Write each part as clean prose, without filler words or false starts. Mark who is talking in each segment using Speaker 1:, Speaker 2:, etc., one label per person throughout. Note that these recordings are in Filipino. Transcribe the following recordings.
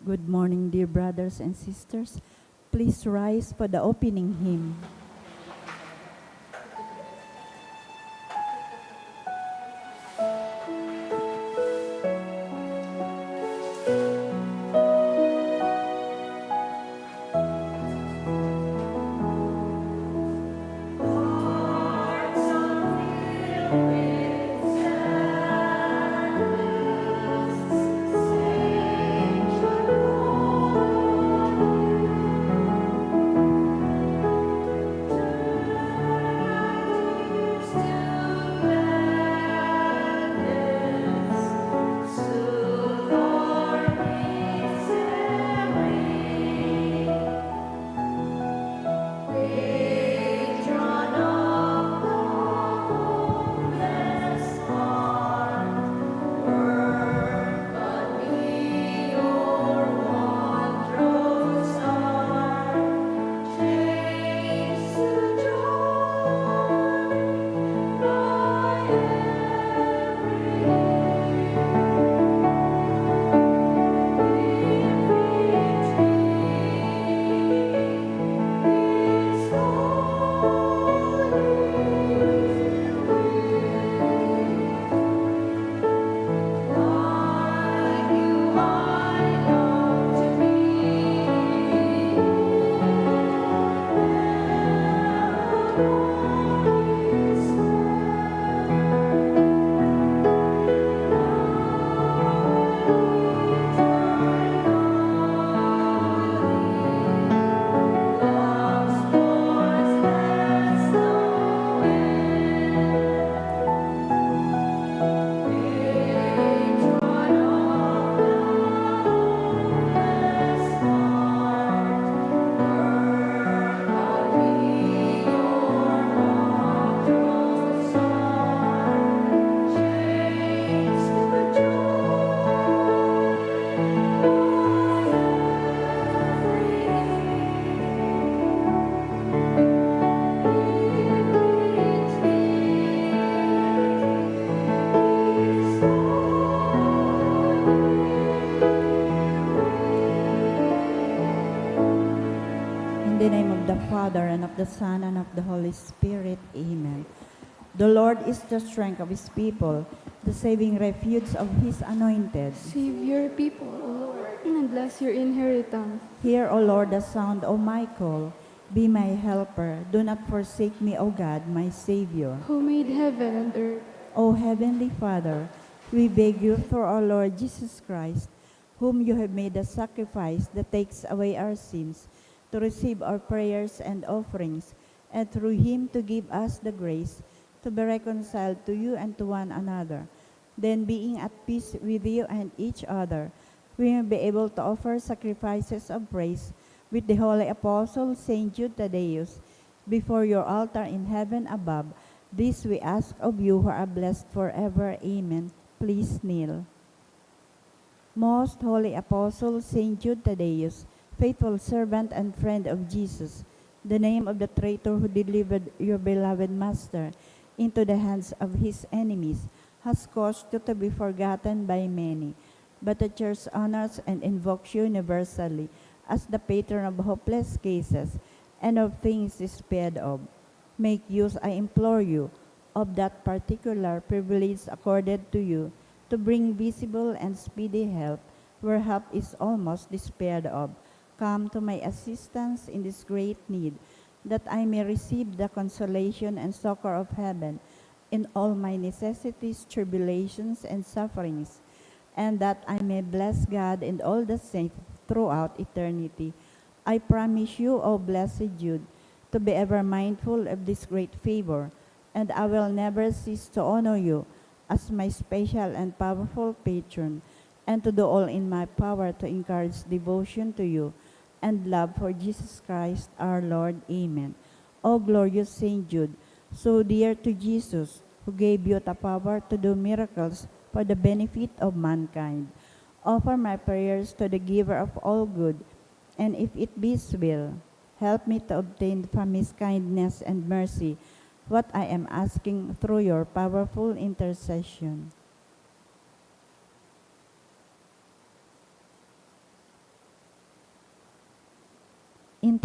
Speaker 1: Good morning, dear brothers and sisters. Please rise for the opening hymn. In the name of the Father, and of the Son, and of the Holy Spirit. Amen. The Lord is the strength of his people, the saving refuge of his anointed.
Speaker 2: Save your people, O Lord, and bless your inheritance.
Speaker 1: Hear, O Lord, the sound of my call. Be my helper. Do not forsake me, O God, my Savior.
Speaker 2: Who made heaven and earth.
Speaker 1: O Heavenly Father, we beg you through our Lord Jesus Christ, whom you have made a sacrifice that takes away our sins, to receive our prayers and offerings, and through him to give us the grace to be reconciled to you and to one another. Then, being at peace with you and each other, we may be able to offer sacrifices of praise with the holy apostle Saint Jude Thaddeus before your altar in heaven above. This we ask of you who are blessed forever. Amen. Please kneel. Most holy apostle Saint Jude Thaddeus, faithful servant and friend of Jesus, the name of the traitor who delivered your beloved Master into the hands of his enemies, has caused you to be forgotten by many. But the Church honors and invokes you universally as the patron of hopeless cases and of things despaired of. Make use, I implore you, of that particular privilege accorded to you to bring visible and speedy help where help is almost despaired of. Come to my assistance in this great need, that I may receive the consolation and succor of heaven in all my necessities, tribulations, and sufferings, and that I may bless God and all the saints throughout eternity. I promise you, O blessed Jude, to be ever mindful of this great favor, and I will never cease to honor you as my special and powerful patron, and to do all in my power to encourage devotion to you and love for Jesus Christ our Lord. Amen. O glorious Saint Jude, so dear to Jesus, who gave you the power to do miracles for the benefit of mankind, offer my prayers to the giver of all good, and if it be his will, help me to obtain from his kindness and mercy what I am asking through your powerful intercession.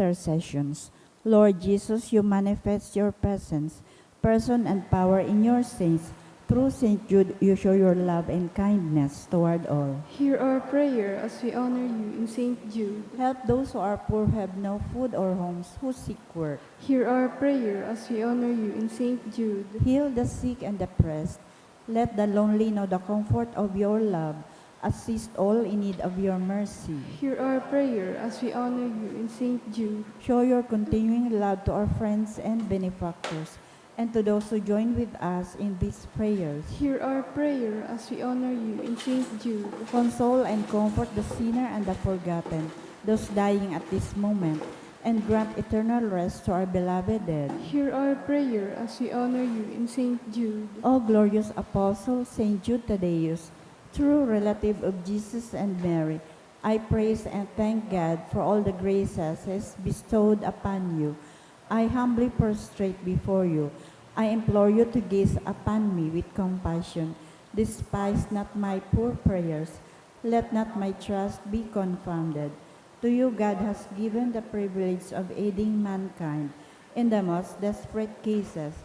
Speaker 1: intercessions. Lord Jesus, you manifest your presence, person and power in your saints. Through St. Jude, you show your love and kindness toward all.
Speaker 2: Hear our prayer as we honor you in St. Jude.
Speaker 1: Help those who are poor, who have no food or homes, who seek work.
Speaker 2: Hear our prayer as we honor you in St. Jude.
Speaker 1: Heal the sick and oppressed. Let the lonely know the comfort of your love. Assist all in need of your mercy.
Speaker 2: Hear our prayer as we honor you in St. Jude.
Speaker 1: Show your continuing love to our friends and benefactors, and to those who join with us in these prayers.
Speaker 2: Hear our prayer as we honor you in St. Jude.
Speaker 1: Console and comfort the sinner and the forgotten, those dying at this moment, and grant eternal rest to our beloved dead.
Speaker 2: Hear our prayer as we honor you in St. Jude.
Speaker 1: O glorious Apostle, Saint Jude Thaddeus, true relative of Jesus and Mary, I praise and thank God for all the graces He has bestowed upon you. I humbly prostrate before you. I implore you to gaze upon me with compassion. Despise not my poor prayers. Let not my trust be confounded. To you God has given the privilege of aiding mankind in the most desperate cases.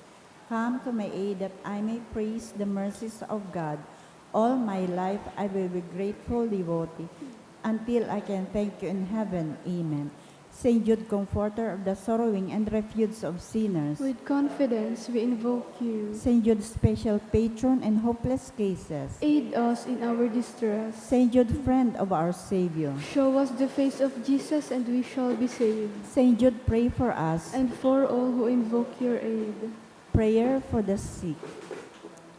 Speaker 1: Come to my aid that I may praise the mercies of God. All my life I will be grateful devotee until I can thank you in heaven. Amen. Saint Jude, comforter of the sorrowing and refuge of sinners.
Speaker 2: With confidence we invoke you.
Speaker 1: Saint Jude, special patron in hopeless cases.
Speaker 2: Aid us in our distress.
Speaker 1: Saint Jude, friend of our Savior.
Speaker 2: Show us the face of Jesus and we shall be saved.
Speaker 1: Saint Jude, pray for us.
Speaker 2: And for all who invoke your aid.
Speaker 1: Prayer for the sick.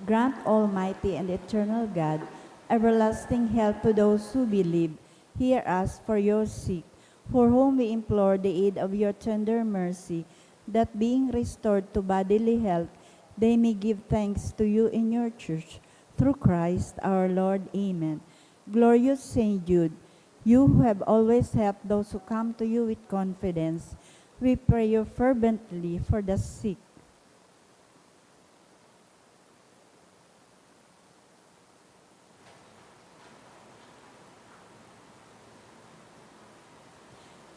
Speaker 1: Grant, Almighty and eternal God, everlasting help to those who believe. Hear us for your sake, for whom we implore the aid of your tender mercy, that being restored to bodily health, they may give thanks to you in your church. Through Christ our Lord. Amen. Glorious Saint Jude, you who have always helped those who come to you with confidence, we pray you fervently for the sick.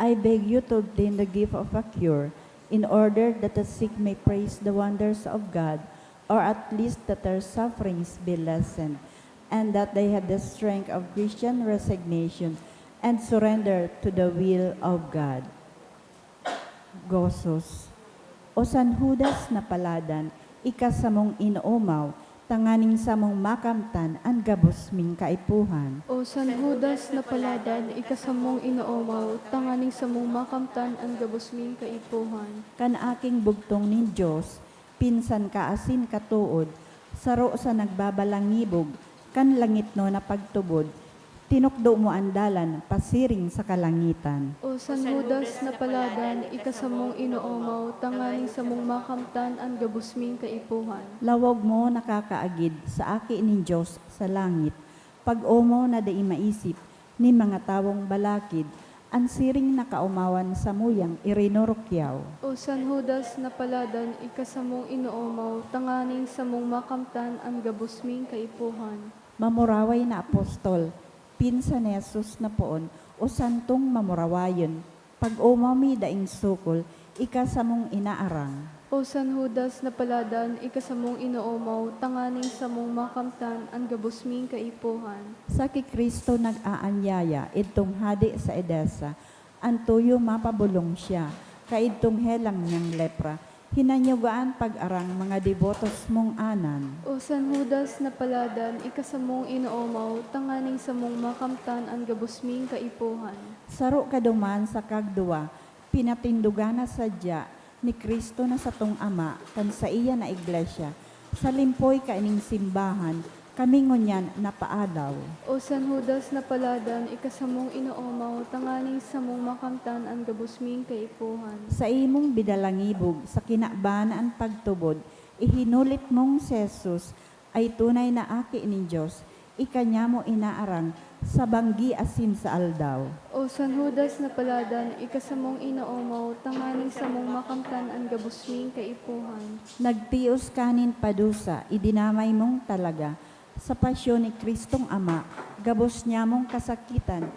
Speaker 1: I beg you to obtain the gift of a cure, in order that the sick may praise the wonders of God, or at least that their sufferings be lessened, and that they have the strength of Christian resignation and surrender to the will of God. Gozos. O San Judas na paladan, ikasamong inuumaw, tanganing samong makamtan ang gabos ming kaipuhan.
Speaker 2: O San Judas na paladan, ikasamong inuumaw, tanganing samong makamtan ang gabosming kaipuhan.
Speaker 1: Kan aking bugtong nin Diyos, pinsan kaasin katuod, saro sa nagbabalangibog, kan langit no na pagtubod, tinukdo mo andalan, pasiring sa kalangitan.
Speaker 2: O San Judas na paladan, ikasamong inuumaw, tanganing samong makamtan ang gabosming kaipuhan.
Speaker 1: Lawag mo nakakaagid sa aki nin Diyos sa langit, pag-umaw na dai maisip, ni mga tawong balakid, ang siring nakaumawan sa muyang irinurukyaw.
Speaker 2: O San Judas na paladan, ikasamong inuumaw, tanganing samong makamtan ang gabosming kaipuhan.
Speaker 1: Mamuraway na apostol, pinsan ni Jesus na poon, o santong mamurawayon, pag-umami daing sukol, ikasamong inaarang.
Speaker 2: O San Judas na paladan, ikasamong inuumaw, tanganing samong makamtan ang gabosming kaipuhan.
Speaker 1: Sa kikristo nag-aanyaya, itong hadi sa Edesa, antuyo mapabulong siya, kaidtong helang niyang lepra, hinanyugaan pag-arang mga devotos mong anan.
Speaker 2: O San Judas na paladan, ikasamong inuumaw, tanganing samong makamtan ang gabosming kaipuhan.
Speaker 1: Saro kaduman sa kagduwa, pinatindugana sadya, ni Kristo na sa tong ama, kan sa iya na iglesia, sa limpoy kaining simbahan, kami ngunyan napaadaw.
Speaker 2: O San Judas na paladan, ikasamong inuumaw, tanganing samong makamtan ang gabosming kaipuhan.
Speaker 1: Sa imong bidalangibog, sa kinabaan pagtubod, ihinulit mong si Jesus ay tunay na aki ni Diyos, ikanya mo inaarang sa banggi asin sa aldaw.
Speaker 2: O San Judas na paladan, ikasamong inuumaw, tanganing samong makamtan ang gabosming kaipuhan.
Speaker 1: Nagtios kanin padusa, idinamay mong talaga, sa pasyon ni Kristong Ama, gabos niya mong kasakitan,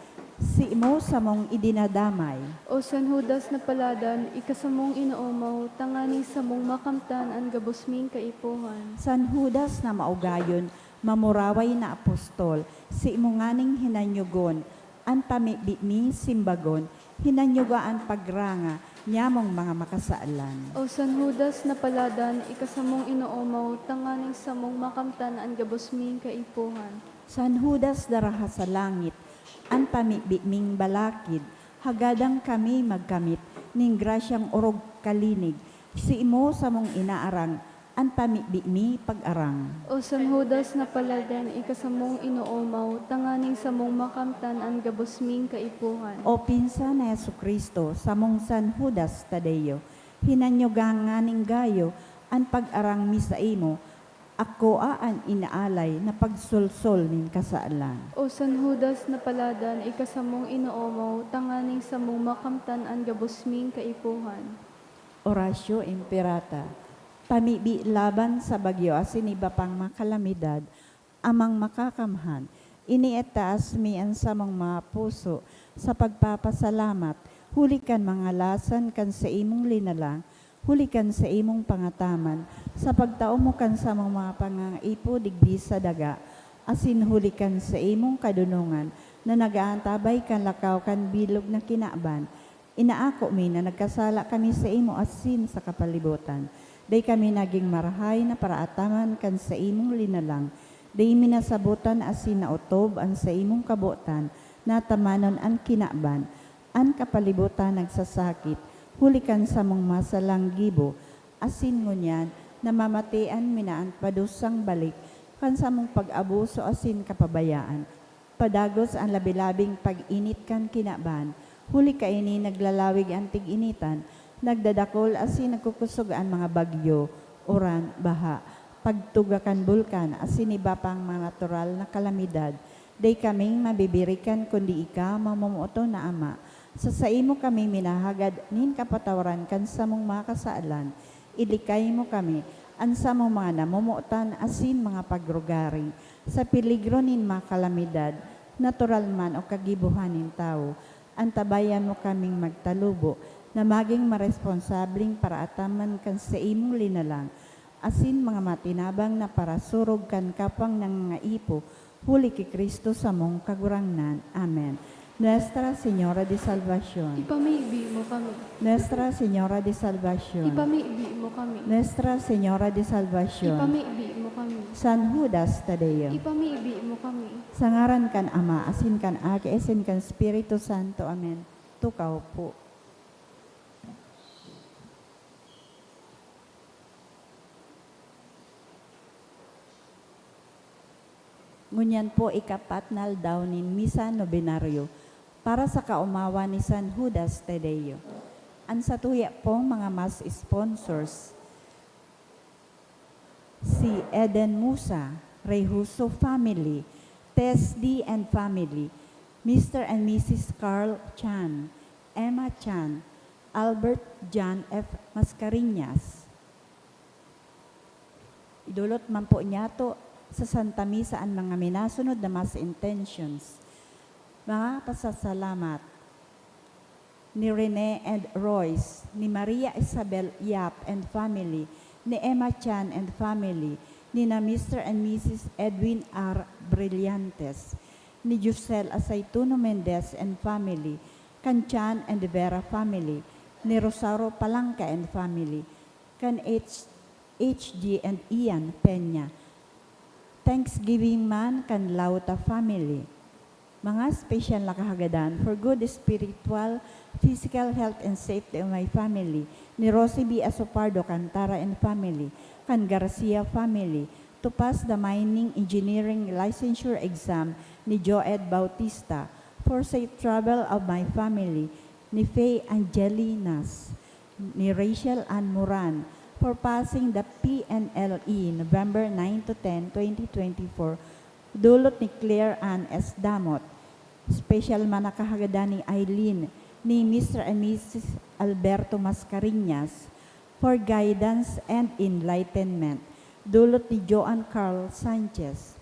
Speaker 1: si imo sa mong idinadamay.
Speaker 2: O San Judas na paladan, ikasamong inuumaw, tanganing sa mong makamtan ang gabos ming kaipuhan.
Speaker 1: San Judas na maugayon, mamuraway na apostol, si imo nganing hinanyugon, an pamibi mi simbagon, hinanyugaan pagranga, nyamong mga makasaalan.
Speaker 2: O San Judas na paladan, ikasamong inuumaw, tanganing sa mong makamtan ang gabos ming kaipuhan.
Speaker 1: San Judas daraha sa langit, an pamibi ming balakid, hagadang kami magkamit, ning grasyang orog kalinig, si imo sa mong inaarang, an pamibi mi pag-arang.
Speaker 2: O San Judas na paladan, ikasamong inuumaw, tanganing sa mong makamtan ang gabos ming kaipuhan.
Speaker 1: O pinsa na Jesucristo, sa mong San Judas Tadeo, hinanyugang nganing gayo, an pag-arang mi sa imo, ako aan inaalay na pagsulsol ning kasaalan.
Speaker 2: O San Judas na paladan, ikasamong inuumaw, tanganing sa mong makamtan ang gabos ming kaipuhan.
Speaker 1: Orasyo Imperata, pamibi laban sa bagyo asin iba pang makalamidad, amang makakamhan, inietaas mi ang samang mga puso sa pagpapasalamat, hulikan mga lasan kan sa imong linalang, hulikan sa imong pangataman, sa pagtao mo kan sa mga pangangaipo digdi sa daga, asin hulikan sa imong kadunungan, na nagaantabay kan lakaw kan bilog na kinaban, inaako mi na nagkasala kami sa imo asin sa kapalibutan. Day kami naging marahay na paraataman kan sa imong linalang. Day minasabutan asin na utob ang sa imong kabutan, natamanon ang kinaban, ang kapalibutan nagsasakit, hulikan sa mong masalang gibo, asin ngunyan, namamatian minaan padusang balik, kan sa mong pag-abuso asin kapabayaan. Padagos ang labilabing pag-init kan kinaban, huli ka ini naglalawig ang tig-initan, nagdadakol asin nagkukusog ang mga bagyo, uran, baha, pagtugakan bulkan, asin iba pang mga natural na kalamidad. Day kaming mabibirikan kundi ika mamumuto na ama. Sa imo kami minahagad nin kapatawaran kan sa mong mga kasaalan. Ilikay mo kami, ansa mo mga namumutan asin mga pagrugaring. Sa peligro nin mga kalamidad, natural man o kagibuhanin tao, antabayan mo kaming magtalubo, na maging maresponsabling para ataman kan sa imong linalang, asin mga matinabang na para surog kan kapang nangangaipo, huli ki Kristo sa mong kagurangnan. Amen. Nuestra Señora de Salvación.
Speaker 2: Ipamibi mo kami.
Speaker 1: Nuestra Señora de Salvación.
Speaker 2: Ipamibi mo kami.
Speaker 1: Nuestra Señora de Salvación.
Speaker 2: Ipamibi mo kami.
Speaker 1: San Judas Tadeo.
Speaker 2: Ipamibi mo kami.
Speaker 1: Sa ngaran kan Ama, asin kan Agi, asin kan Espiritu Santo. Amen. Tukaw po. Ngunyan po ikapatnal daw ni Misa Nobenaryo para sa kaumawa ni San Judas Tadeo. Ang satuya pong mga mas sponsors, si Eden Musa, Reyhuso family, Tess D and family, Mr. and Mrs. Carl Chan, Emma Chan, Albert John F. Mascareñas. Idulot man po niya to sa Santa Misa ang mga minasunod na mas intentions. Mga pasasalamat ni Rene and Royce, ni Maria Isabel Yap and family, ni Emma Chan and family, ni na Mr. and Mrs. Edwin R. Brillantes, ni Jusel Aceituno Mendez and family, kan Chan and Vera family, ni Rosario Palanca and family, kan HG and Ian Peña, Thanksgiving man kan Lauta family. Mga special na kahagadan for good spiritual, physical health and safety of my family. Ni Rosie B. Asopardo Cantara and family. Kan Garcia family. To pass the mining engineering licensure exam ni Joed Bautista. For safe travel of my family. Ni Faye Angelinas. Ni Rachel Ann Moran. For passing the PNLE November 9 to 10, 2024, dulot ni Claire Ann S. Damot. Special man nakahagada ni Eileen, ni Mr. and Mrs. Alberto Mascareñas, for guidance and enlightenment. Dulot ni Joan Carl Sanchez.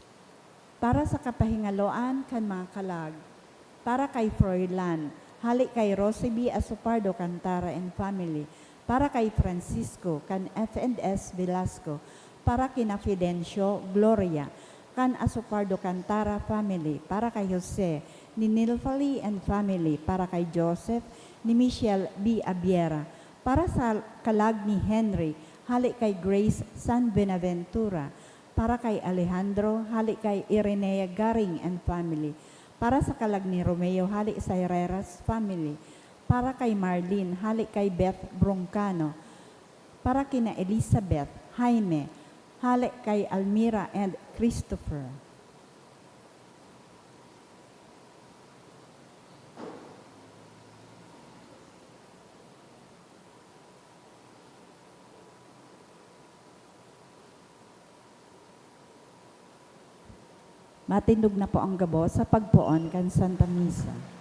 Speaker 1: Para sa kapahingaloan kan mga kalag, para kay Froilan, hali kay Roseby Asopardo Cantara and family, para kay Francisco, kan F&S Velasco, para kina Fidencio Gloria, kan Asopardo Cantara family, para kay Jose, ni Nilfali and family, para kay Joseph, ni Michelle B. Abiera, para sa kalag ni Henry, hali kay Grace San Benaventura, para kay Alejandro, hali kay Irenea Garing and family, para sa kalag ni Romeo, hali sa Herreras family, para kay Marlene, hali kay Beth Broncano, para kina Elizabeth, Jaime, hali kay Almira and Christopher. Matindog na po ang gabo sa pagpuon kan Santa Misa.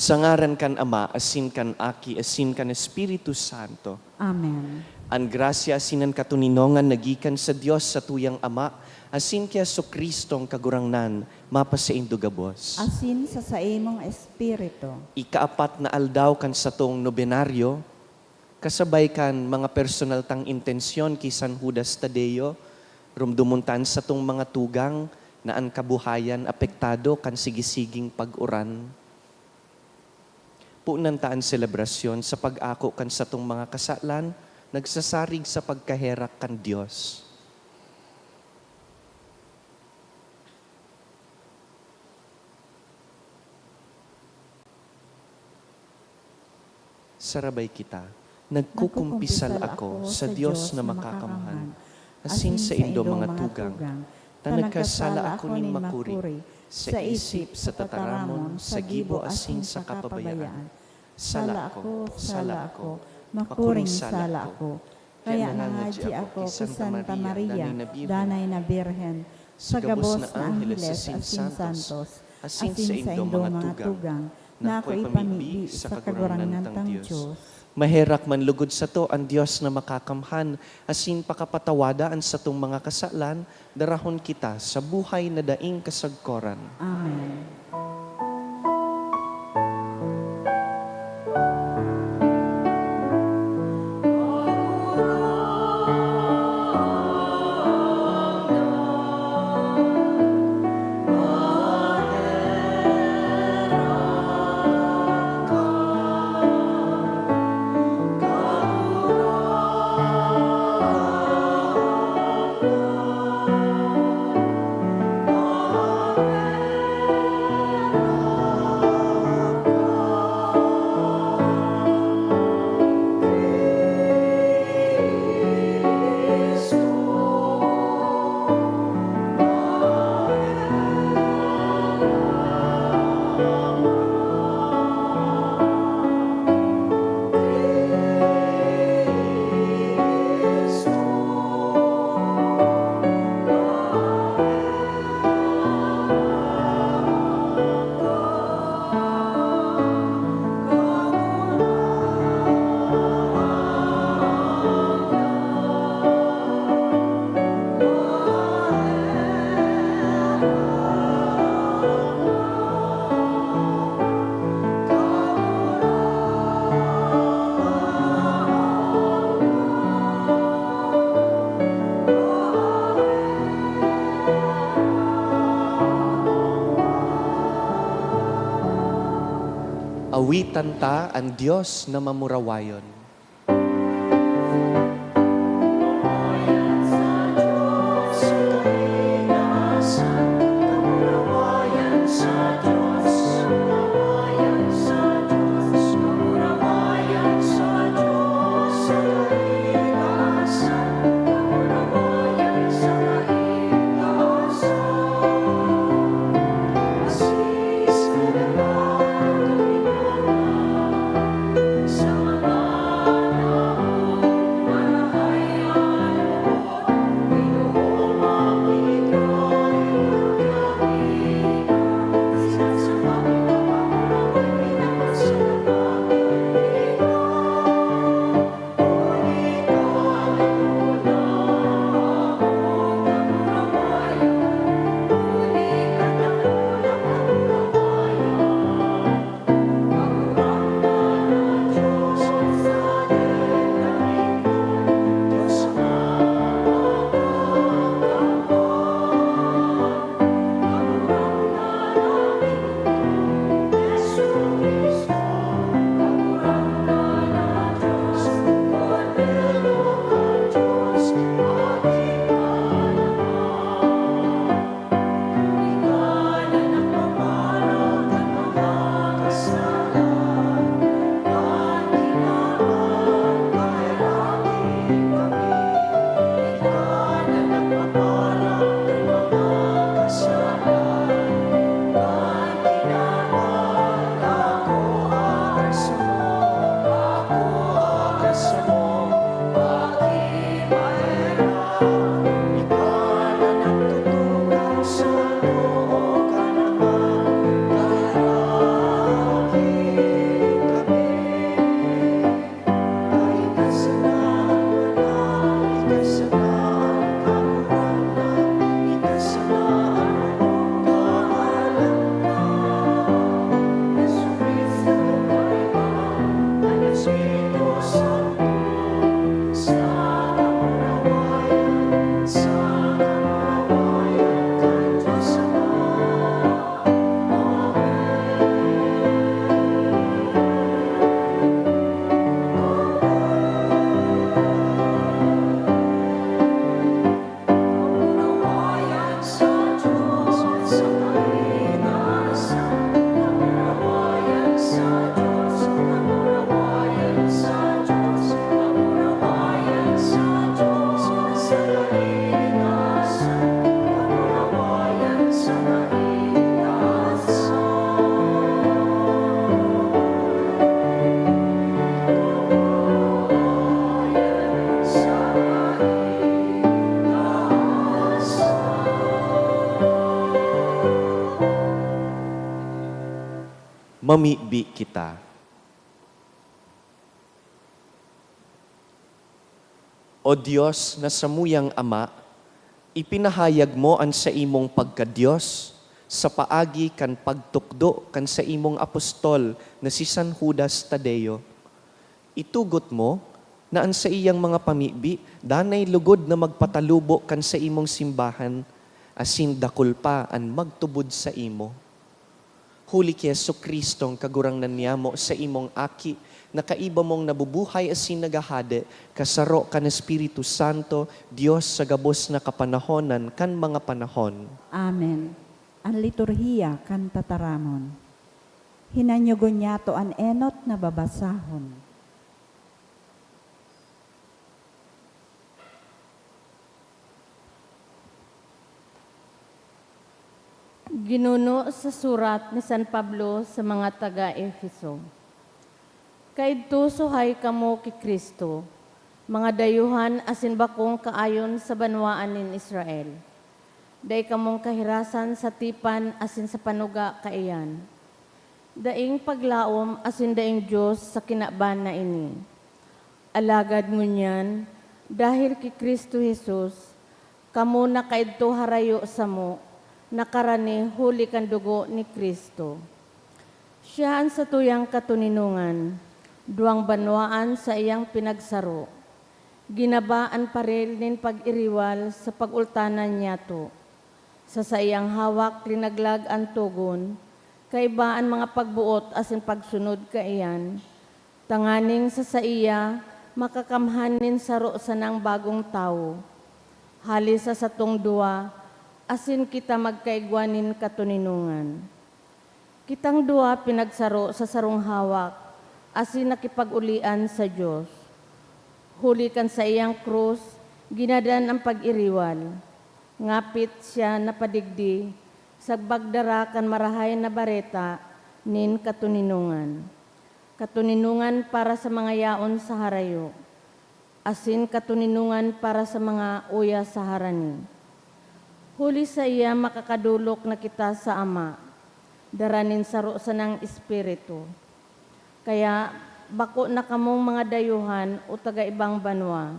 Speaker 3: Sa ngaran kan Ama, asin kan Aki, asin kan Espiritu Santo.
Speaker 1: Amen.
Speaker 3: Ang grasya asinan katuninongan nagikan sa Dios sa tuyang Ama, asin kaya so Kristong kagurangnan, mapasaindo gabos.
Speaker 1: Asin sa saimong espiritu.
Speaker 3: Ikaapat na aldaw kan sa tong nobenaryo, kasabay kan mga personal tang intensyon ki San Judas Tadeo, rumdumuntan sa tong mga tugang na ang kabuhayan apektado kan sigisiging pag-uran. Punantaan selebrasyon sa pag-ako kan sa tong mga kasalan, nagsasarig sa pagkaherak kan Diyos. Sarabay kita, nagkukumpisal ako sa Diyos na makakamhan, asin sa indo mga tugang, ta nagkasala ako ning makuri, sa isip, sa tataramon, sa gibo asin sa kapabayaan. Sala ako,
Speaker 1: makuring sala ako. Kaya nangadji ako ku Santa Maria, danay na Birhen, sa gabos na Angeles asin Santos, asin sa indo mga tugang, na ako ipamigbi sa kagurangnan tang Diyos.
Speaker 3: Maherak man lugod sa to ang Diyos na makakamhan, asin pakapatawadaan sa tong mga kasalan, darahon kita sa buhay na daing kasagkoran.
Speaker 1: Amen.
Speaker 3: Sulitan ta ang Diyos na mamurawayon. Mamibi kita. O Diyos na samuyang Ama, ipinahayag mo ang sa imong pagka-Diyos sa paagi kan pagtukdo kan sa imong apostol na si San Judas Tadeo. Itugot mo na ang sa iyang mga pamibi, danay lugod na magpatalubo kan sa imong simbahan, asin dakul pa ang magtubod sa imo. Huli kay Jesucristo ang kagurangnan niyamo sa imong aki, na kaiba mong nabubuhay asin nagahade, kasaro kan Espiritu Santo, Diyos sa gabos na kapanahonan kan mga panahon.
Speaker 1: Amen. Ang liturhiya kan tataramon. Hinanyugon niya to an enot na babasahon.
Speaker 4: Ginuno sa surat ni San Pablo sa mga taga-Efeso. Kaidto suhay kamo ki Kristo, mga dayuhan asin bakong kaayon sa banwaan nin Israel. Day kamong kahirasan sa tipan asin sa panuga kaiyan. Daing paglaom asin daing Diyos sa kinaban na ini. Alagad ngunyan, dahil ki Kristo Jesus, kamo na kaidto harayo sa mo, nakarani huli kan dugo ni Kristo. Siya ang sa tuyang katuninungan, duwang banwaan sa iyang pinagsaro. Ginabaan paril nin pag-iriwal sa pag-ultanan niya to. Sa iyang hawak linaglag ang tugon, kaibaan mga pagbuot asin pagsunod kaiyan, tanganing sa saiya, makakamhanin saro sa nang bagong tao. Hali sa satong dua, asin kita magkaigwanin katuninungan. Kitang dua pinagsaro sa sarong hawak, asin nakipag-ulian sa Diyos. Huli kan sa iyang krus, ginadan ang pag-iriwal. Ngapit siya napadigdi, sagbagdara kan marahay na bareta, nin katuninungan. Katuninungan para sa mga yaon sa harayo, asin katuninungan para sa mga uya sa harani. Huli sa iya makakadulok na kita sa Ama, daranin saro sa ng Espiritu. Kaya bako na kamong mga dayuhan o taga-ibang banwa,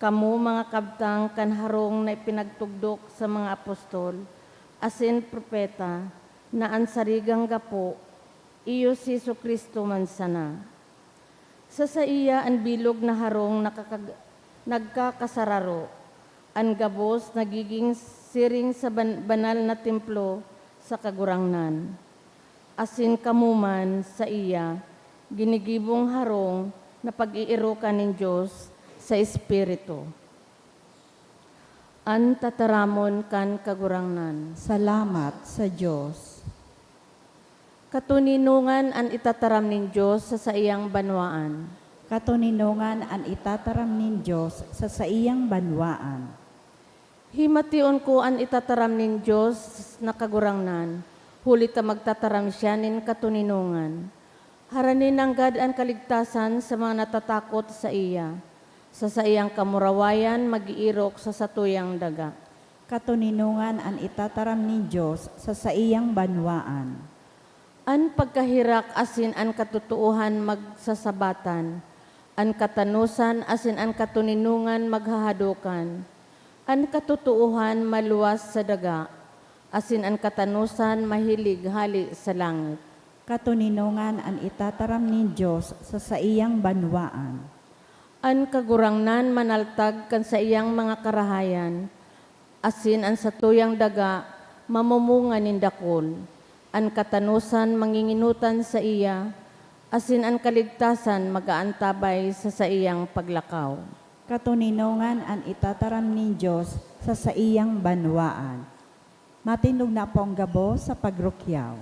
Speaker 4: kamu mga kabtang kanharong na ipinagtugdok sa mga apostol, asin propeta, na ansarigang gapo, iyo si Jesu-Kristo man sana. Sa iya ang bilog na harong nagkakasararo, ang gabos nagiging siring sa banal na templo sa kagurangnan. Asin kamuman sa iya, ginigibong harong na pag-iirukan ng Diyos sa Espiritu. An tataramon kan kagurangnan.
Speaker 1: Salamat sa Diyos.
Speaker 4: Katuninungan an itataram ng Diyos sa iyang banwaan.
Speaker 1: Katuninungan ang itataram nin Diyos sa iyang banwaan.
Speaker 4: Himation ko an itataram ng Diyos na kagurangnan, huli ta magtataram siya nin katuninungan. Haranin ang gad ang kaligtasan sa mga natatakot sa iya. Sa iyang kamurawayan magiirok sa satuyang daga.
Speaker 1: Katuninungan ang itataram nin Diyos sa iyang banwaan.
Speaker 4: An pagkahirak asin an katutuuhan magsasabatan, an katanusan asin an katuninungan maghahadukan, an katutuuhan maluwas sa daga, asin an katanusan mahilig hali sa langit.
Speaker 1: Katuninungan ang itataram nin Diyos sa iyang banwaan.
Speaker 4: An kagurangnan manaltag kan sa iyang mga karahayan, asin an satuyang daga mamumunga nin dakol. An katanusan manginginutan sa iya, asin an kaligtasan magaantabay sa iyang paglakaw.
Speaker 1: Katuninungan ang itataram nin Diyos sa iyang banwaan. Matinog na po ang gabo sa pagrukyaw.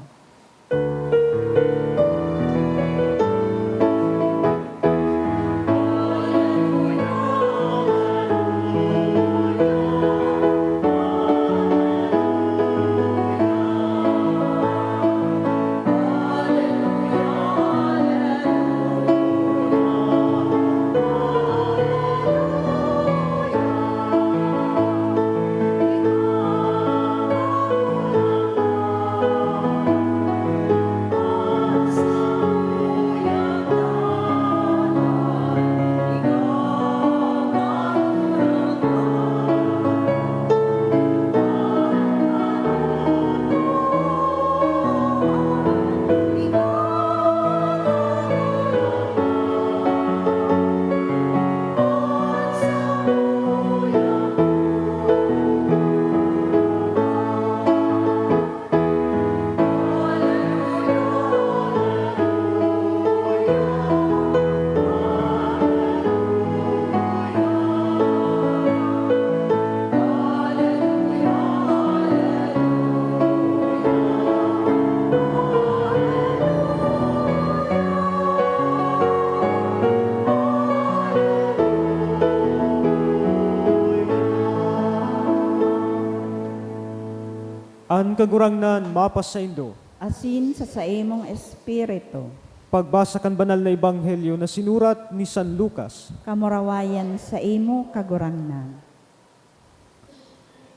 Speaker 5: An kagurangnan mapas sa Indo.
Speaker 1: Asin sa imong espiritu.
Speaker 5: Pagbasa kan banal na ebanghelyo na sinurat ni San Lucas.
Speaker 1: Kamurawayan sa imo kagurangnan.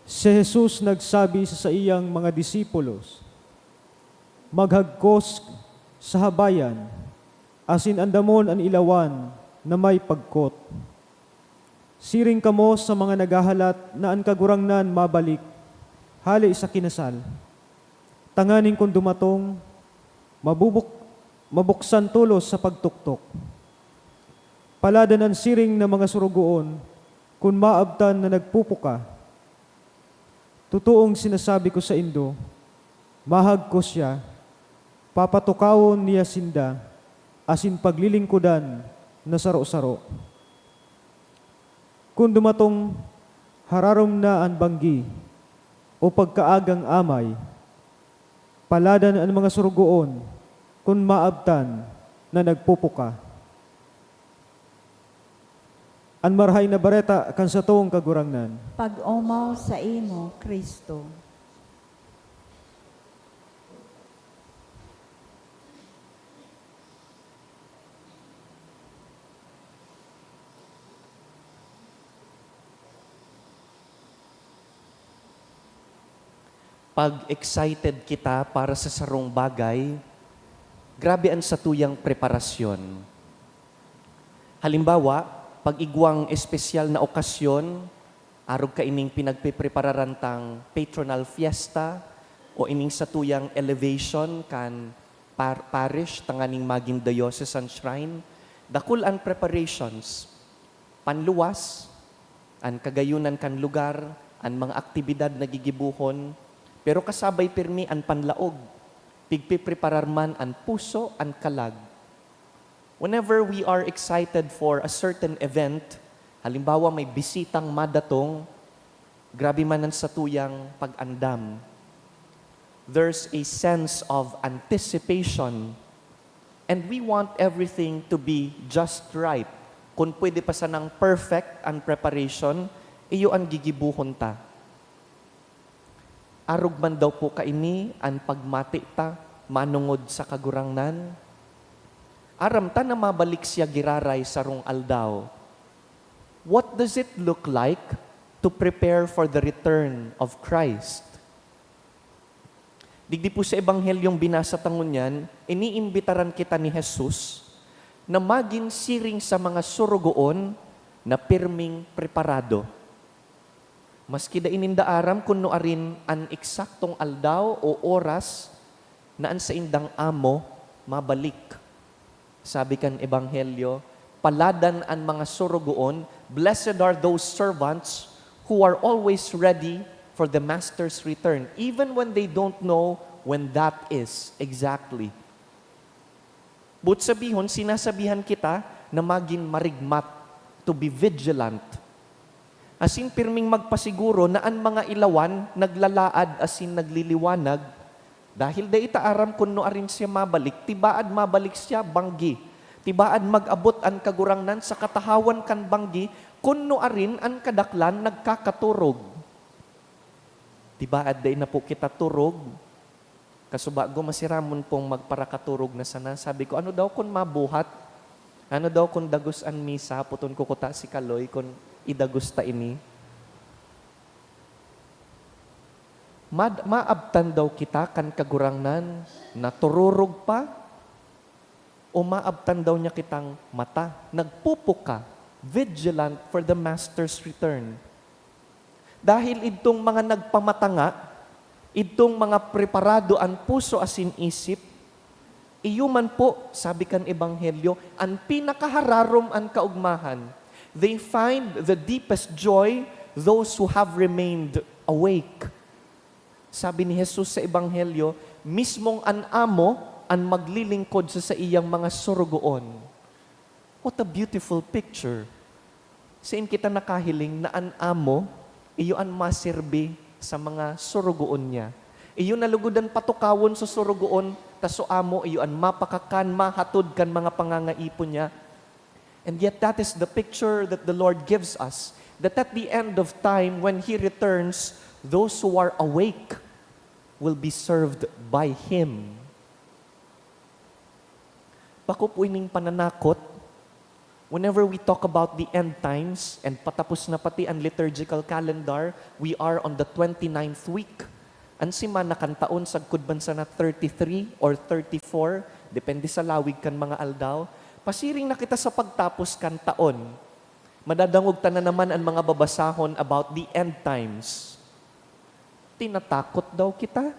Speaker 5: Si Jesus nagsabi sa iyang mga disipulos, maghagkos sa habayan, asin andamon an ilawan na may pagkot. Siring kamo sa mga nagahalat na an kagurangnan mabalik, hali sa kinasal. Tanganing kung dumatong, mabuksan tulos sa pagtuktok. Paladan ang siring na mga surugoon, kung maabtan na nagpupuka. Tutuong sinasabi ko sa Indo, mahagkos siya, papatukawon niya sinda, asin paglilingkudan na saro-saro. Kung dumatong hararom na ang banggi o pagkaagang amay, paladan ang mga surugoon kung maabtan na nagpupuka. Ang marhay na bareta kan sa tuong kagurangnan.
Speaker 1: Pag-umaw sa imo, Kristo.
Speaker 3: Pag excited kita para sa sarong bagay, grabe ang satuyang preparasyon. Halimbawa, pag igwang espesyal na okasyon, arog ka ining pinagpiprepararantang patronal fiesta o ining satuyang elevation kan parish tanganing maging diocesan shrine, dakul ang preparations, panluwas, ang kagayunan kan lugar, ang mga aktibidad na gigibuhon, pero kasabay pirmi ang panlaog, pigpipreparar man ang puso, ang kalag. Whenever we are excited for a certain event, halimbawa may bisitang madatong, grabe man ang satuyang pag-andam. There's a sense of anticipation, and we want everything to be just right. Kung pwede pa sanang perfect ang preparation, iyo ang gigibuhon ta. Arog man daw po kaini ang pagmati ta, manungod sa kagurangnan. Aram ta na mabalik siya giraray sa rong aldaw. What does it look like to prepare for the return of Christ? Digdi po sa Ebanghelyong binasa tangunyan, iniimbitaran kita ni Jesus na maging siring sa mga surugoon na pirming preparado. Maski da ininda aram kuno arin an eksaktong aldaw o oras na an sa indang amo mabalik. Sabi kan Ebanghelyo, paladan ang mga surugoon, blessed are those servants who are always ready for the master's return, even when they don't know when that is exactly. But sabihon, sinasabihan kita na maging marigmat, to be vigilant. Asin pirming magpasiguro na ang mga ilawan naglalaad asin nagliliwanag, dahil da itaaram kuno arin siya mabalik, tibaad mabalik siya banggi. Tibaad mag-abot ang kagurangnan sa katahawan kan banggi, kuno arin ang kadaklan nagkakaturog. Tibaad da na po kita turog, kasubago masiramon pong magparakaturog na sana. Sabi ko, ano daw kung mabuhat? Ano daw kung dagos an misa, puton ko kuta si Kaloy, kung idagos ta ini? Maabtan daw kita kan kagurangnan na tururog pa o maabtan daw niya kitang mata, nagpupuka, vigilant for the master's return. Dahil itong mga nagpamatanga, itong mga preparado ang puso asin isip, iyuman po, sabi kan Ebanghelyo, ang pinakahararom ang kaugmahan. They find the deepest joy those who have remained awake. Sabi ni Jesus sa Ebanghelyo, mismong an amo ang maglilingkod sa iyang mga surugoon. What a beautiful picture. Saan kita nakahiling na an amo, iyo ang masirbi sa mga surugoon niya. Iyo nalugudan patukawon sa surugoon, taso amo, iyo ang mapakakan, mahatod kan mga pangangaipon niya. And yet that is the picture that the Lord gives us, that at the end of time, when He returns, those who are awake will be served by Him. Pakupuining pananakot, whenever we talk about the end times, and patapos na pati ang liturgical calendar, we are on the 29th week. Ansima na kan taon sa kudbansa na 33 or 34, depende sa lawig kan mga aldaw. Pasiring na kita sa pagtapos kan taon. Madadangog ta na naman ang mga babasahon about the end times. Tinatakot daw kita.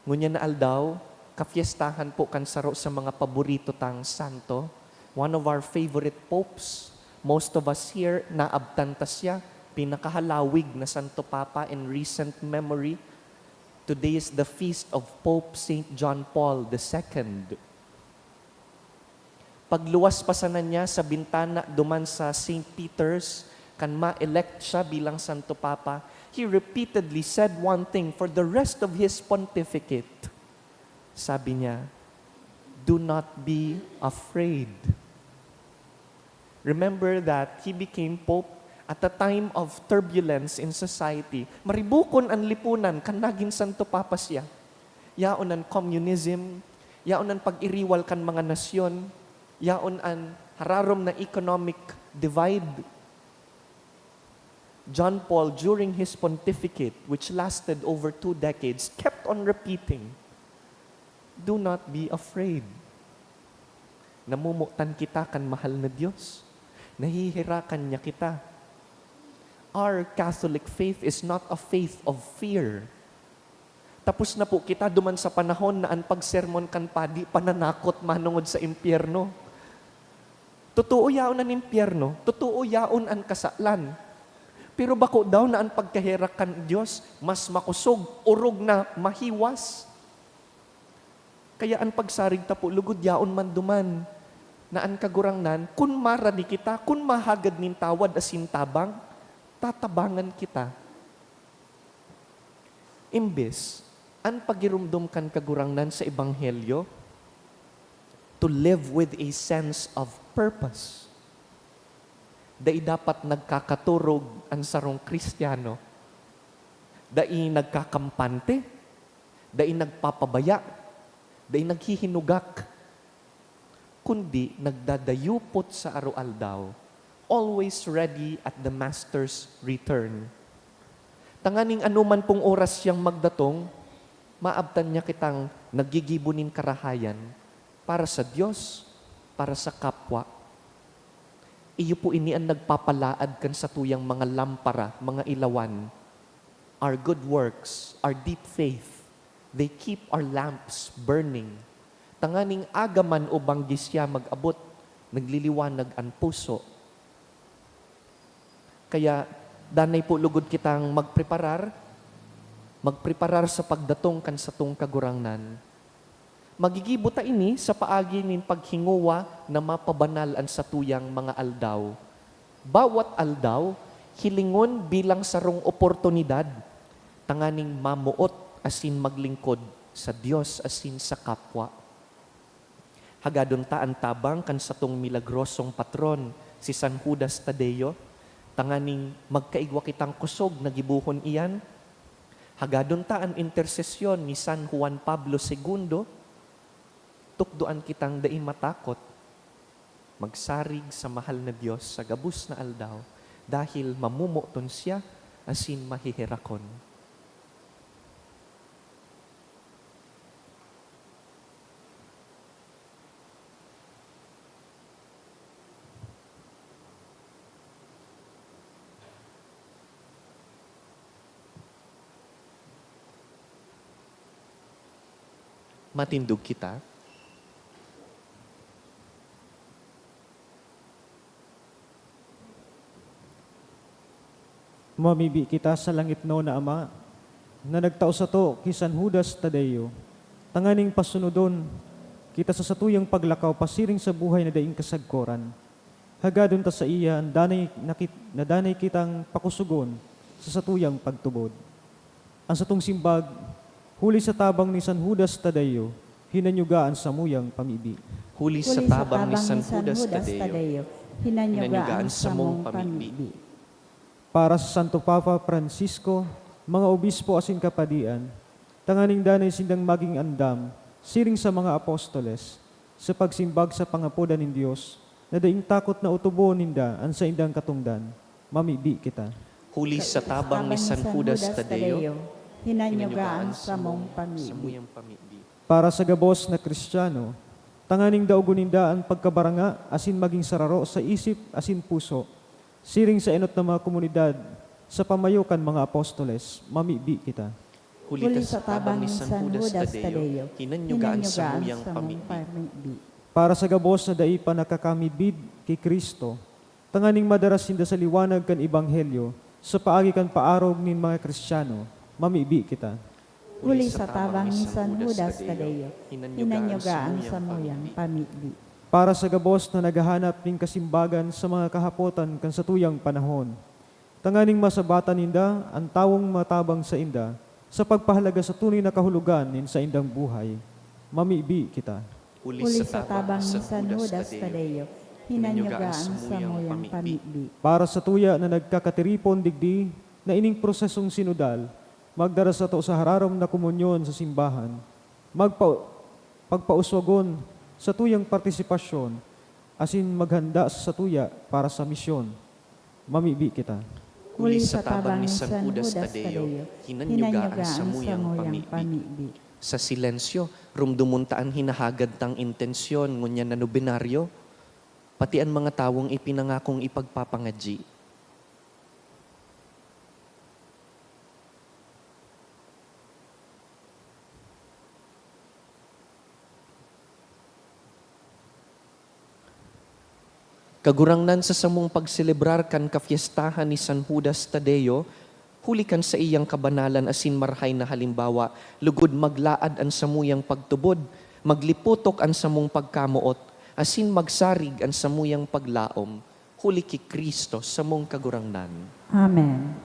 Speaker 3: Ngunya na aldaw, kafiestahan po kan saro sa mga paborito tang santo. One of our favorite popes. Most of us here, naabtan ta siya. Pinakahalawig na Santo Papa in recent memory. Today is the feast of Pope St. John Paul II. Pagluwas pa sana niya sa bintana duman sa St. Peter's, kan ma-elect siya bilang Santo Papa, he repeatedly said one thing for the rest of his pontificate. Sabi niya, do not be afraid. Remember that he became Pope at a time of turbulence in society. Maribukon ang lipunan, kan naging Santo Papa siya. Yaon ang communism, yaon ang pag-iriwal kan mga nasyon, yaon ang hararom na economic divide. John Paul, during his pontificate, which lasted over 2 decades, kept on repeating, do not be afraid. Namumutan kita kan mahal na Diyos. Nahihirakan niya kita. Our Catholic faith is not a faith of fear. Tapos na po kita duman sa panahon na ang pagsermon kan padi, pananakot manungod sa impyerno. Totoo yaon ang impyerno, totoo yaon ang kasaklan. Pero bako daw na ang pagkahirak kan Diyos, mas makusog, urog na mahiwas. Kaya ang pagsarig tapo, lugod yaon man duman, na ang kagurangnan, kun marani kita, kun mahagad nin tawad asin tabang, tatabangan kita. Imbes, ang pagirumdum kan kagurangnan sa Ebanghelyo, to live with a sense of purpose. Dai dapat nagkakaturog ang sarong Kristiyano. Dai nagkakampante. Dai nagpapabaya. Dai naghihinugak. Kundi nagdadayupot sa araw-aldaw, always ready at the Master's return. Tanganing anuman pong oras siyang magdatong, maabtan niya kitang nagigibunin karahayan para sa Diyos, para sa kapwa. Iyo po ini ang nagpapalaad kan sa tuyang mga lampara, mga ilawan. Our good works, our deep faith, they keep our lamps burning. Tanganing agaman o banggisya mag-abot, nagliliwanag ang puso. Kaya, danay po lugod kitang magpreparar sa pagdatong kan sa tung kagurangnan. Magigibuta ini sa paagi nin paghinguwa na mapabanal ang satuyang mga aldaw. Bawat aldaw, hilingon bilang sarong oportunidad, tanganing mamuot asin maglingkod sa Diyos asin sa kapwa. Hagadon ta ang tabang kan satong milagrosong patron, si San Judas Tadeo, tanganing magkaigwa kitang kusog na gibuhon iyan. Hagadon ta ang intersesyon ni San Juan Pablo II, tukduan kitang dai matakot, magsarig sa mahal na Diyos sa gabus na aldaw, dahil mamumuton siya asin mahihirakon. Matindog kita.
Speaker 5: Mamibi kita sa langit no na Ama, na nagtao sa to kay San Judas Tadeo. Tanganing pasunodon, kita sa satuyang paglakaw pasiring sa buhay na daing kasagkoran. Hagadon ta sa iya, na danay kitang pakusugon sa satuyang pagtubod. Ang satong simbag, huli sa tabang ni San Judas Tadeo, hinanyugaan sa muyang pamibi.
Speaker 3: Huli sa tabang ni San Judas Tadeo,
Speaker 1: hinanyugaan sa mong pamibi.
Speaker 5: Para sa Santo Papa Francisco, mga obispo asin kapadian, tanganing danay sindang maging andam, siring sa mga apostoles, sa pagsimbag sa pangapodan ng Diyos, na daing takot na utubo ninda an sa indang katungdan, mamibi kita.
Speaker 3: Huli sa tabang ni San Judas Tadeo,
Speaker 1: hinanyugaan sa mong
Speaker 3: sa
Speaker 1: pamibi.
Speaker 3: muyang pamibi.
Speaker 5: Para sa gabos na Kristiyano, tanganing daugon ninda ang pagkabaranga asin maging sararo sa isip asin puso, siring sa enot na mga komunidad, sa pamayukan mga apostoles, mamibi kita.
Speaker 3: Huli sa tabang ni San Judas Tadeo, hinanyugaan sa muyang pamibi.
Speaker 5: Para sa gabos na dai pa nakakamibid kay Kristo, tanganing madaras sinda sa liwanag kan Ebanghelyo, sa paagi kan paarog nin mga Kristiyano, mamibi kita.
Speaker 1: Huli sa tabang ni San Judas Tadeo, hinanyugaan sa muyang pamili.
Speaker 5: Para sa gabos na naghahanap ng kasimbagan sa mga kahapotan kan sa tuyang panahon. Tanganing masabatan ninda ang tawong matabang sa inda sa pagpahalaga sa tunay na kahulugan nin sa indang buhay. Mamibi kita.
Speaker 1: Huli sa tabang ni San Judas Tadeo, hinanyugaan sa muyang pamili.
Speaker 5: Para sa tuya na nagkakatiripon digdi na ining prosesong sinodal, magdara sa to sa hararom na komunyon sa simbahan, pagpauswagon sa tuyang partisipasyon, asin maghanda sa tuya para sa misyon. Mamibi kita.
Speaker 1: Huli sa tabang ni San Judas Tadeo, hinanyugaan sa muyang pamili.
Speaker 3: Sa silensyo, rumdumuntaan hinahagad tang intensyon ngunya na nobinaryo, pati ang mga tawong ipinangakong ipagpapangadji. Kagurangnan sa samong pagselebrar kan kafiestahan ni San Judas Tadeo, huli kan sa iyang kabanalan asin marhay na halimbawa, lugod maglaad ang samuyang pagtubod, magliputok ang samong pagkamuot, asin magsarig ang samuyang paglaom, huli ki Kristo samong kagurangnan.
Speaker 1: Amen.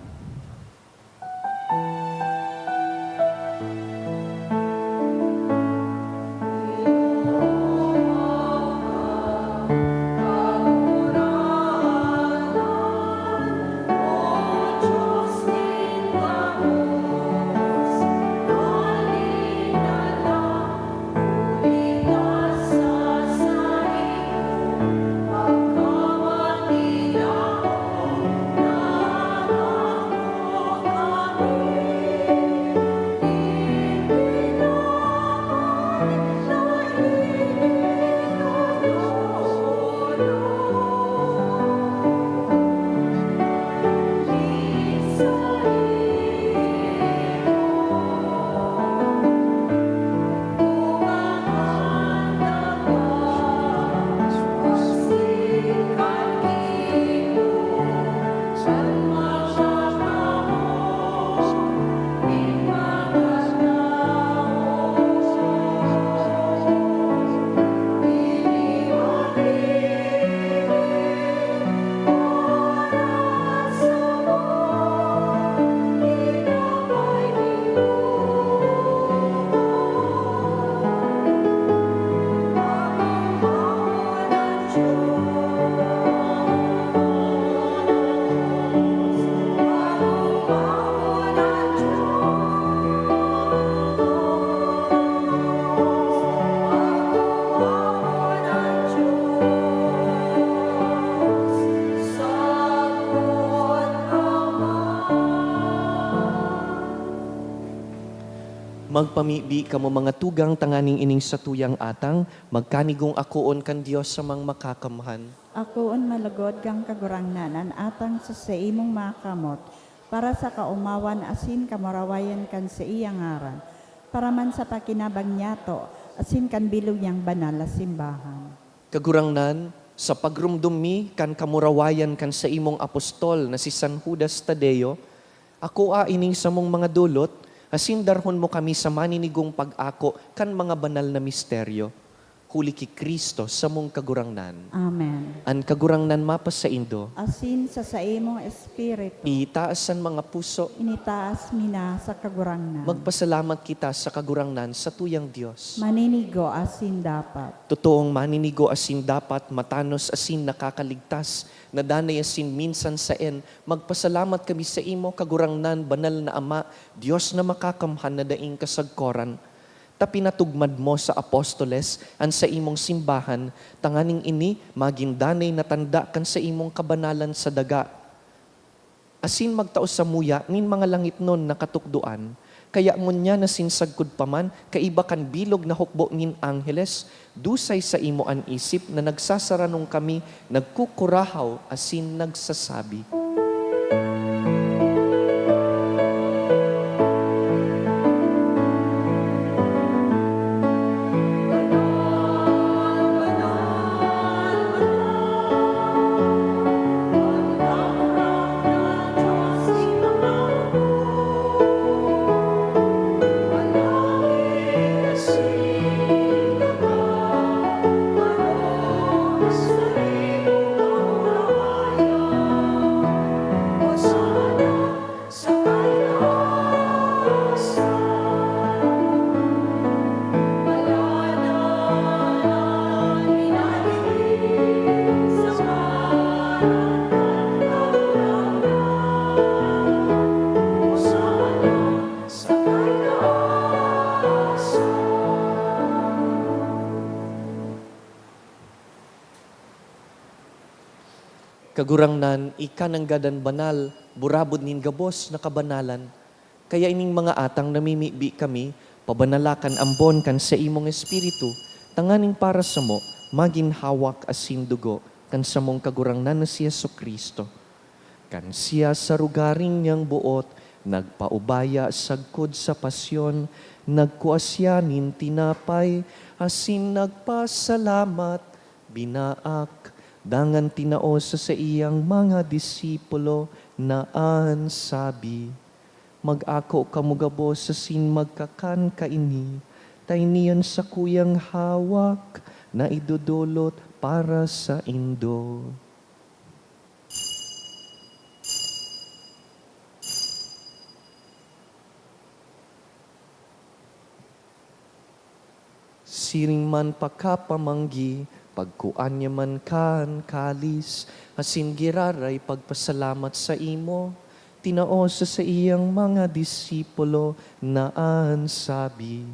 Speaker 3: Magpamibi kamo mga tugang tanganing ining sa tuyang atang, magkanigong akoon kan Dios sa mang makakamhan.
Speaker 1: Akoon malagod kang kagurangnanan atang sa imong makamot, para sa kaumawan asin kamarawayan kan sa iyang ngaran, para man sa pakinabang nyato, asin kan bilog niyang banal na simbahan.
Speaker 3: Kagurangnan, sa pagrumdumi kan kamurawayan kan sa imong apostol na si San Judas Tadeo, ako ining sa mong mga dulot, asin darhon mo kami sa maninigong pag-ako kan mga banal na misteryo. Huli ki Kristo sa mong kagurangnan.
Speaker 1: Amen.
Speaker 3: An kagurangnan mapas sa indo,
Speaker 1: Asin sa imong espiritu,
Speaker 3: itaasan mga puso,
Speaker 1: initaas mina sa kagurangnan.
Speaker 3: magpasalamat kita sa kagurangnan sa tuyang Diyos.
Speaker 1: Maninigo asin dapat.
Speaker 3: Totoong maninigo asin dapat, matanos asin nakakaligtas, nadanay asin minsan saen, magpasalamat kami sa imo, kagurangnan, banal na Ama, Diyos na makakamhan na daing kasagkoran. Ta pinatugmad mo sa apostoles, an sa imong simbahan, tanganing ini, magindanay na tanda kan sa imong kabanalan sa daga. Asin magtaos sa muya, nin mga langit nun nakatukduan, kaya ngunya na sinsagkod paman, kaiba kan bilog na hukbo ngin angheles, dusay sa imo an isip na nagsasaranong kami, nagkukurahaw asin nagsasabi. Kagurangnan, ika ng gadan banal, burabod nin gabos na kabanalan. Kaya ining mga atang namimibi kami, pabanalakan ambon kan sa imong espiritu, tanganing para sa mo, magin hawak asin dugo, kan sa mong kagurangnan na si Jesucristo. Kan siya sa rugaring niyang buot, nagpaubaya sagkod sa pasyon, nagkuasyanin tinapay, asin nagpasalamat, binaak, dangan tinao sa iyang mga disipulo na ansabi, mag-ako kamugabos sa sin magkakan kaini, tayniyan sa kuyang hawak na idudulot para sa indo. Siring man pakapamanggi, pagkuan niya man kan kalis, asin giraray pagpasalamat sa imo, tinao sa iyang mga disipulo na ansabi,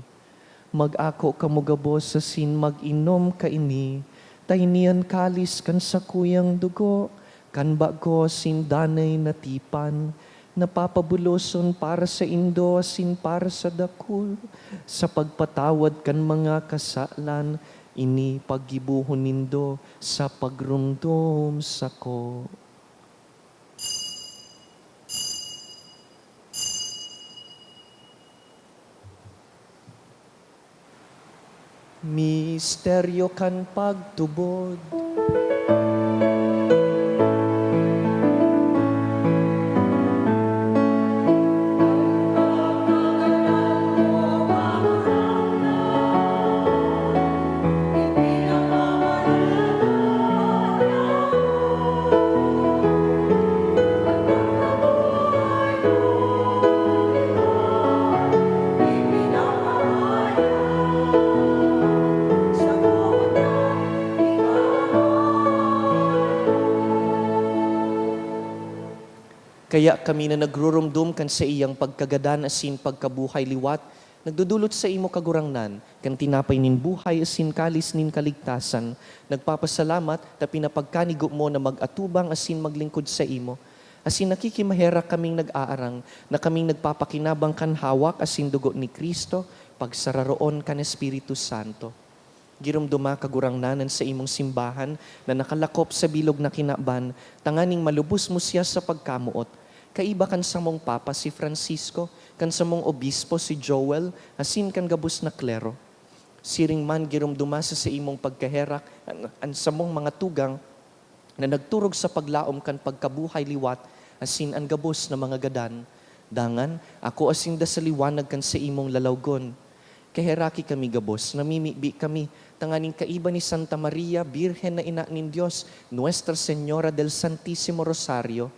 Speaker 3: mag-ako kamugabos sa sin mag-inom kaini, taynian kalis kan sa kuyang dugo, kan bago sin danay na tipan, napapabuloson para sa indo asin para sa dakul, sa pagpatawad kan mga kasalan, ini paggibuhon nindo sa pagrumdom sako. Misteryo kan pagtubod. Kaya kami na nagrurumdum kan sa iyang pagkagadan asin pagkabuhay liwat, nagdudulot sa imo kagurangnan, kan tinapay nin buhay asin kalis nin kaligtasan, nagpapasalamat na pinapagkanigo mo na mag-atubang asin maglingkod sa imo. Asin nakikimahera kaming nag-aarang, na kaming nagpapakinabang kan hawak asin dugo ni Kristo, pagsararoon kan Espiritu Santo. Girumduma kagurangnanan sa imong simbahan na nakalakop sa bilog na kinaban, tanganing malubos mo siya sa pagkamuot. Kaiba kan sa mong Papa si Francisco, kan sa mong Obispo si Joel, asin kan gabos na klero. Siring man girumduma sa imong pagkaherak, an sa mong mga tugang, na nagturog sa paglaom kan pagkabuhay liwat, asin ang gabos na mga gadan. Dangan, ako asin da sa liwanag kan sa imong lalawgon. Kaheraki kami gabos, namimibi kami, tanganing kaiba ni Santa Maria, Birhen na ina nin Diyos, Nuestra Señora del Santísimo Rosario,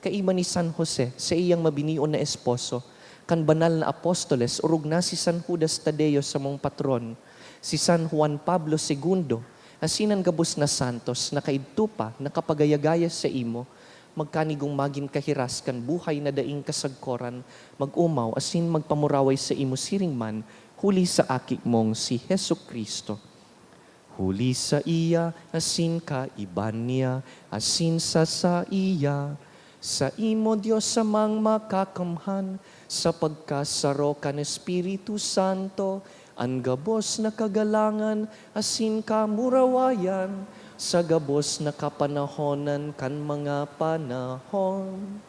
Speaker 3: kaiba ni San Jose, sa iyang mabinion na esposo, kan banal na apostoles, urog na si San Judas Tadeo sa mong patron, si San Juan Pablo II, asinan gabos na santos, na kaidtupa, nakapagayagaya sa imo, magkanigong magin kahiras kan buhay na daing kasagkoran, mag-umaw, asin magpamuraway sa imo siring man, huli sa akik mong si Hesu Kristo. Huli sa iya, asin ka iban niya, asin sa iya, sa imo Diyos samang makakamhan, sa pagkasaro kan Espiritu Santo, ang gabos na kagalangan, asin ka murawayan, sa gabos na kapanahonan kan mga panahon.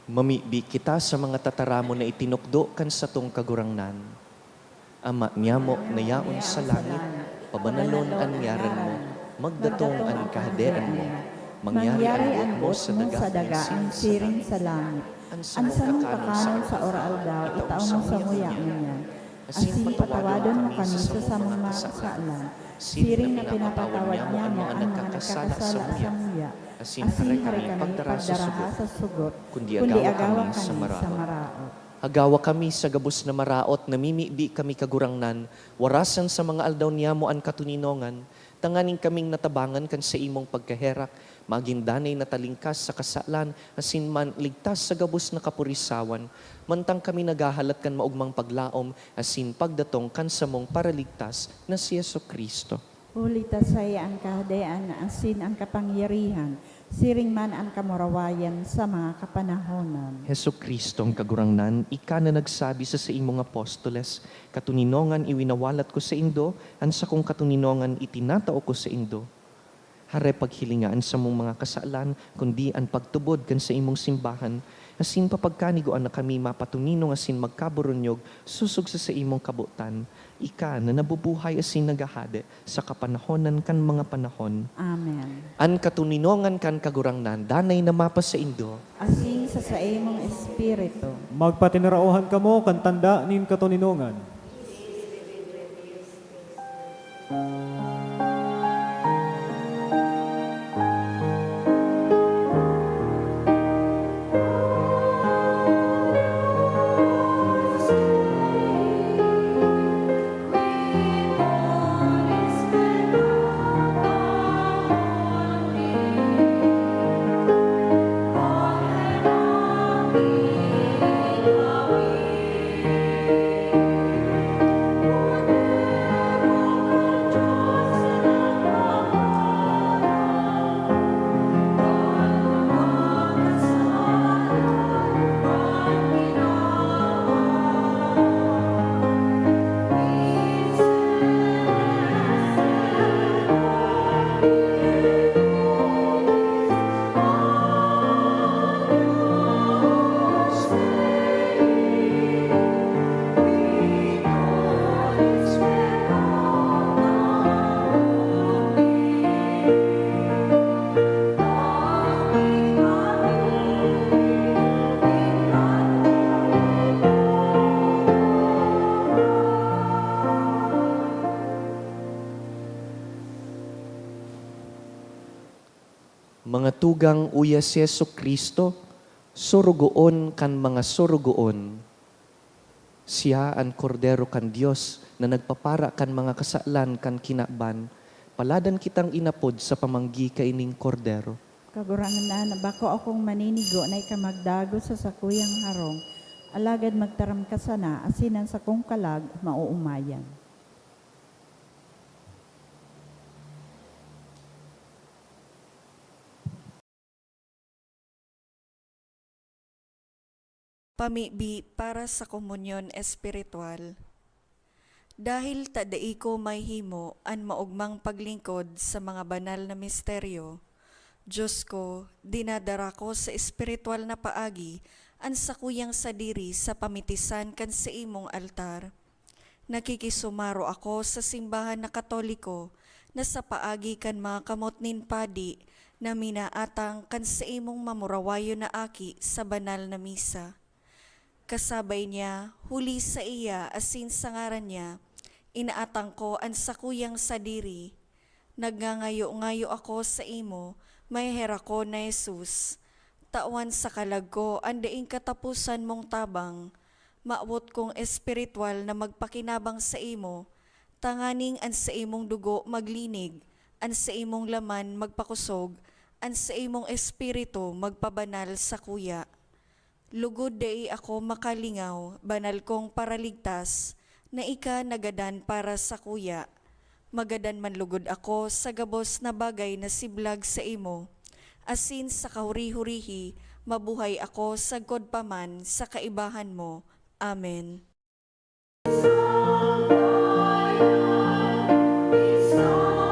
Speaker 3: Mamibi kita sa mga tataramo na itinukdo kan sa tong kagurangnan. Ama niyamo na yaon sa langit, pabanalon ang ngaran mo, magdatong ang kahadean mo, mangyari ang mo sa dagaan
Speaker 1: siring sa langit. Ansan pakanon sa oral daw, itaon mo sa muya niya. Asin patawadon mo kami sa samang mga kasalanan, siring na pinapatawad niya mo ang mga nagkakasala sa muya.
Speaker 3: asin hare kami pagdara sa sugot,
Speaker 1: sa sugot,
Speaker 3: kundi
Speaker 1: kundi
Speaker 3: agawa
Speaker 1: agawa
Speaker 3: kami sa
Speaker 1: kami sa
Speaker 3: maraot.
Speaker 1: maraot.
Speaker 3: Agawa kami sa gabos na maraot, namimibi kami kagurangnan, warasan sa mga aldaw niya mo an katuninongan, tanganing kaming natabangan kan sa imong pagkaherak, maging danay na talingkas sa kasalan, asin man ligtas sa gabos na kapurisawan, mantang kami nagahalat kan maugmang paglaom, asin pagdatong kan sa mong paraligtas na si Yesu Kristo.
Speaker 1: Huli ta saya ang kahadayaan, asin ang kapangyarihan, siring man ang kamurawayan sa mga kapanahonan.
Speaker 3: Heso Kristo ang kagurangnan, ika na nagsabi sa imong apostoles, katuninongan iwinawalat ko sa indo, ansa kong katuninongan itinatao ko sa indo. Hare paghilingaan sa mong mga kasalan, kundi ang pagtubod kan sa imong simbahan, asin papagkanigoan na kami mapatuninong asin magkaburunyog, susog sa imong kabutan. Ika na nabubuhay asin nagahade sa kapanahonan kan mga panahon.
Speaker 1: Amen.
Speaker 3: An katuninongan kan kagurangnan, danay na mapa sa indo,
Speaker 1: Asing sa imong espiritu.
Speaker 5: Magpatinarauhan kamo kan tanda nin katuninongan.
Speaker 3: mga tugang uya si Yesu Kristo, surugoon kan mga surugoon. Siya ang kordero kan Dios na nagpapara kan mga kasalan kan kinaban, paladan kitang inapod sa pamanggi kaining kordero.
Speaker 1: Kagurangan na bako akong maninigo na ikamagdago sa sakuyang harong, alagad magtaram ka sana, asinan sa kong kalag, mauumayan.
Speaker 6: Pamibi para sa komunyon espiritual. Dahil tadai ko may himo an maugmang paglingkod sa mga banal na misteryo, Diyos ko, dinadara ko sa espiritual na paagi an sakuyang sadiri sa pamitisan kan sa imong altar. Nakikisumaro ako sa simbahan na Katoliko na sa paagi kan mga kamot nin padi na minaatang kan sa imong mamurawayo na aki sa banal na misa. Kasabay niya, huli sa iya asin sa ngaran niya, inaatang ko ang sakuyang sadiri. Nagngangayo-ngayo ako sa imo, may hera ko na Jesus. Tawan sa kalag ko, andaing katapusan mong tabang. Maawot kong espiritual na magpakinabang sa imo, tanganing an sa imong dugo maglinig, an sa imong laman magpakusog, an sa imong espiritu magpabanal sa kuya. Lugod dai ako makalingaw, banal kong paraligtas, na ika nagadan para sa kuya. Magadan man lugod ako sa gabos na bagay na siblag sa imo. Asin sa kahuri-hurihi, mabuhay ako sa godpaman sa kaibahan mo. Amen.
Speaker 7: Isang bayan, isang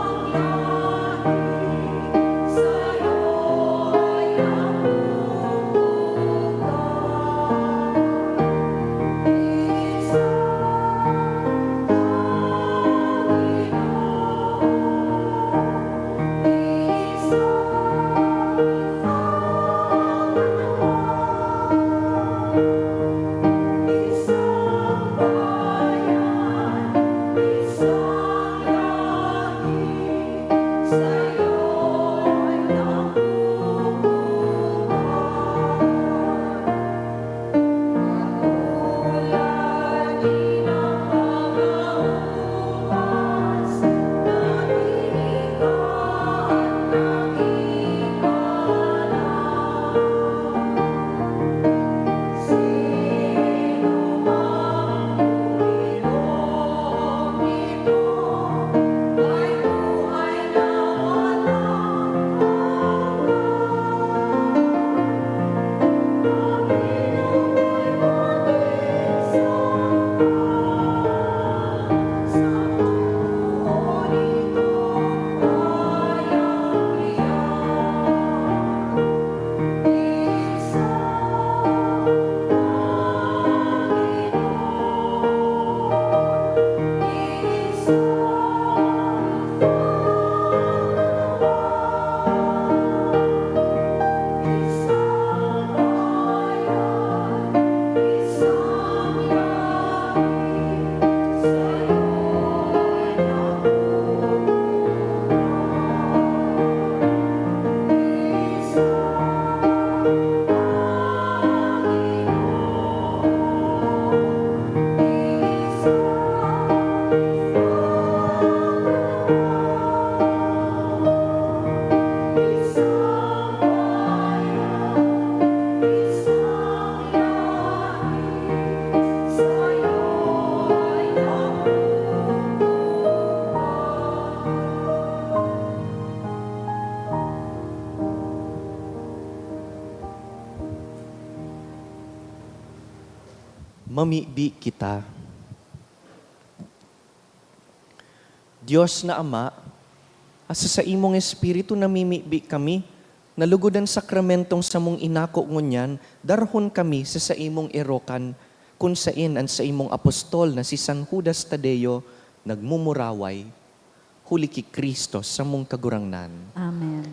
Speaker 3: Mamibi kita. Diyos na Ama, asa sa imong Espiritu namimibi kami, nalugodan sakramentong sa mong inako ngunyan, darhon kami sa imong erokan, kung sain an sa imong apostol na si San Judas Tadeo, nagmumuraway, huli ki Kristo sa mong kagurangnan.
Speaker 1: Amen.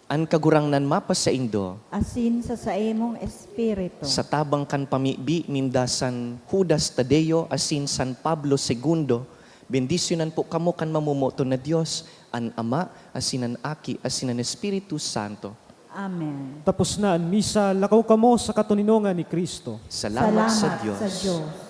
Speaker 3: An kagurangnan mapas sa indo,
Speaker 1: Asin sa imong espiritu.
Speaker 3: sa tabang kan pamibi ninda San Judas Tadeo asin San Pablo II, bendisyonan po kamo kan mamumuto na Diyos, an Ama, asin an Aki, asin an Espiritu Santo.
Speaker 1: Amen.
Speaker 5: Tapos na ang misa, lakaw kamo sa katuninongan ni Kristo.
Speaker 3: Salamat sa Diyos.
Speaker 1: Sa Diyos.